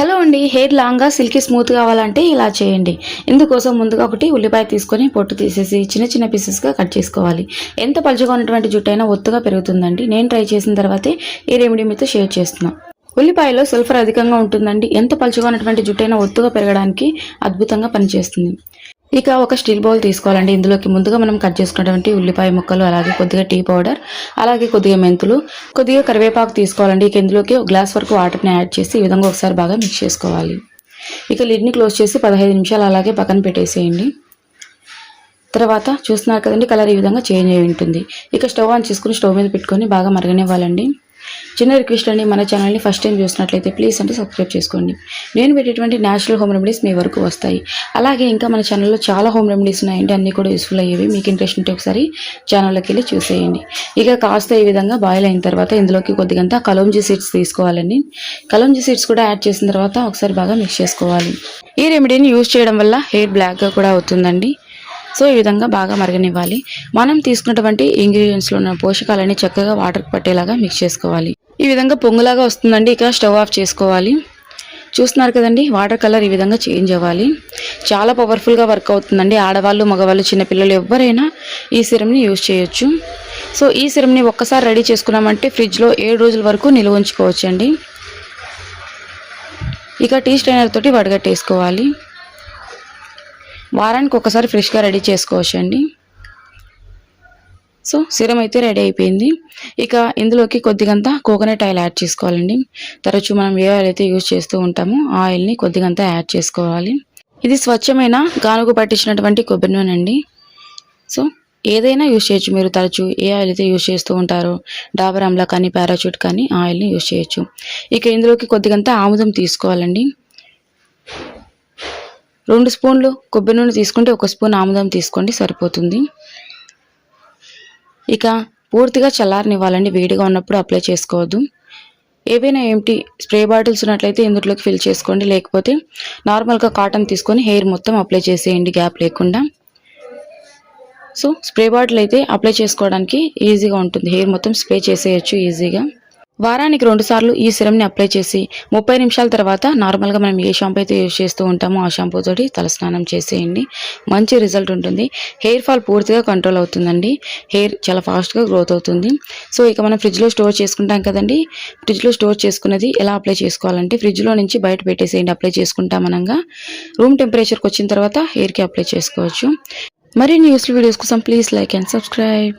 Hello అండి, hair లాంగ్గా silky smooth కావాలంటే ఇలా చేయండి. ఇందుకోసం ముందుగా ఒకటి ఉల్లిపాయ తీసుకొని పొట్టు తీసేసి చిన్న చిన్న పీసెస్గా కట్ చేసుకోవాలి. ఎంత పలుచగా ఉన్నటువంటి జుట్టు అయినా ఒత్తుగా పెరుగుతుందండి. నేను ట్రై చేసిన తర్వాతే ఈ రెమెడీ మీతో షేర్ చేస్తున్నాను. ఉల్లిపాయలో సల్ఫర్ అధికంగా ఉంటుందండి. ఎంత పలుచగా ఉన్నటువంటి జుట్టు అయినా ఒత్తుగా పెరగడానికి అద్భుతంగా పనిచేస్తుంది. ఇక ఒక స్టీల్ బౌల్ తీసుకోవాలండి. ఇందులోకి ముందుగా మనం కట్ చేసుకున్నటువంటి ఉల్లిపాయ ముక్కలు, అలాగే కొద్దిగా టీ పౌడర్, అలాగే కొద్దిగా మెంతులు, కొద్దిగా కరివేపాకు తీసుకోవాలండి. ఇక ఇందులోకి ఒక గ్లాస్ వరకు వాటర్ని యాడ్ చేసి ఈ విధంగా ఒకసారి బాగా మిక్స్ చేసుకోవాలి. ఇక లిడ్ని క్లోజ్ చేసి 15 నిమిషాలు అలాగే పక్కన పెట్టేసేయండి. తర్వాత చూస్తున్నారు కదండి, కలర్ ఈ విధంగా చేంజ్ అయి ఉంటుంది. ఇక స్టవ్ ఆన్ చేసుకుని స్టవ్ మీద పెట్టుకొని బాగా మరగనివ్వాలండి. చిన్న రిక్వెస్ట్ అండి, మన ఛానల్ని ఫస్ట్ టైం చూసినట్లయితే ప్లీజ్ అంటే సబ్స్క్రైబ్ చేసుకోండి. నేను పెట్టేటువంటి నేచురల్ హోమ్ రెమెడీస్ మీ వరకు వస్తాయి. అలాగే ఇంకా మన ఛానల్లో చాలా హోమ్ రెమెడీస్ ఉన్నాయండి, అన్నీ కూడా యూస్ఫుల్ అయ్యేవి. మీకు ఇంట్రెస్ట్ ఉంటే ఒకసారి ఛానల్లోకి వెళ్ళి చూసేయండి. ఇక కాస్త ఈ విధంగా బాయిల్ అయిన తర్వాత ఇందులోకి కొద్దిగంత కలోంజీ సీడ్స్ తీసుకోవాలండి. కలోంజీ సీడ్స్ కూడా యాడ్ చేసిన తర్వాత ఒకసారి బాగా మిక్స్ చేసుకోవాలి. ఈ రెమెడీని యూజ్ చేయడం వల్ల హెయిర్ బ్లాక్గా కూడా అవుతుందండి. సో ఈ విధంగా బాగా మరగనివ్వాలి. మనం తీసుకున్నటువంటి ఇంగ్రీడియంట్స్లో ఉన్న పోషకాలన్నీ చక్కగా వాటర్కి పట్టేలాగా మిక్స్ చేసుకోవాలి. ఈ విధంగా పొంగులాగా వస్తుందండి. ఇక స్టవ్ ఆఫ్ చేసుకోవాలి. చూస్తున్నారు కదండి, వాటర్ కలర్ ఈ విధంగా చేంజ్ అవ్వాలి. చాలా పవర్ఫుల్గా వర్క్ అవుతుందండి. ఆడవాళ్ళు, మగవాళ్ళు, చిన్నపిల్లలు ఎవరైనా ఈ సిరమ్ని యూజ్ చేయొచ్చు. సో ఈ సిరమ్ని ఒక్కసారి రెడీ చేసుకున్నామంటే ఫ్రిడ్జ్లో 7 రోజుల వరకు నిల్వ ఉంచుకోవచ్చండి. ఇక టీ స్ట్రైనర్ తోటి వడగట్టేసుకోవాలి. వారానికి ఒకసారి ఫ్రెష్గా రెడీ చేసుకోవచ్చండి. సో సిరం అయితే రెడీ అయిపోయింది. ఇక ఇందులోకి కొద్దిగంత కోకోనట్ ఆయిల్ యాడ్ చేసుకోవాలండి. తరచూ మనం ఏ ఆయిల్ అయితే యూజ్ చేస్తూ ఉంటామో ఆ ఆయిల్ని కొద్దిగంత యాడ్ చేసుకోవాలి. ఇది స్వచ్ఛమైన గానుగు పట్టించినటువంటి కొబ్బరి నూనె అండి. సో ఏదైనా యూజ్ చేయొచ్చు. మీరు తరచూ ఏ ఆయిల్ అయితే యూజ్ చేస్తూ ఉంటారో, డాబర్ ఆమ్లా కానీ, పారాచూట్ కానీ ఆ ఆయిల్ని యూజ్ చేయొచ్చు. ఇక ఇందులోకి కొద్దిగంత ఆముదం తీసుకోవాలండి. 2 స్పూన్లు కొబ్బరి నూనె తీసుకుంటే 1 స్పూన్ ఆముదం తీసుకోండి, సరిపోతుంది. ఇక పూర్తిగా చల్లారనివ్వాలండి. వేడిగా ఉన్నప్పుడు అప్లై చేసుకోవద్దు. ఏవైనా ఎంటీ స్ప్రే బాటిల్స్ ఉన్నట్లయితే ఇందులోకి ఫిల్ చేసుకోండి. లేకపోతే నార్మల్గా కాటన్ తీసుకొని హెయిర్ మొత్తం అప్లై చేసేయండి, గ్యాప్ లేకుండా. సో స్ప్రే బాటిల్ అయితే అప్లై చేసుకోవడానికి ఈజీగా ఉంటుంది. హెయిర్ మొత్తం స్ప్రే చేసేయచ్చు ఈజీగా. వారానికి 2 సార్లు ఈ సిరమ్ని అప్లై చేసి 30 నిమిషాల తర్వాత నార్మల్గా మనం ఏ షాంపూ అయితే యూజ్ చేస్తూ ఉంటామో ఆ షాంపూ తోటి తలస్నానం చేసేయండి. మంచి రిజల్ట్ ఉంటుంది. హెయిర్ ఫాల్ పూర్తిగా కంట్రోల్ అవుతుందండి. హెయిర్ చాలా ఫాస్ట్గా గ్రోత్ అవుతుంది. సో ఇక మనం ఫ్రిడ్జ్లో స్టోర్ చేసుకుంటాం కదండి. ఫ్రిడ్జ్లో స్టోర్ చేసుకున్నది ఎలా అప్లై చేసుకోవాలంటే ఫ్రిడ్జ్లో నుంచి బయట పెట్టేసేయండి. అప్లై చేసుకుంటాం అనగా రూమ్ టెంపరేచర్కి వచ్చిన తర్వాత హెయిర్కి అప్లై చేసుకోవచ్చు. మరిన్ని యూస్ఫుల్ వీడియోస్ కోసం ప్లీజ్ లైక్ అండ్ సబ్స్క్రైబ్.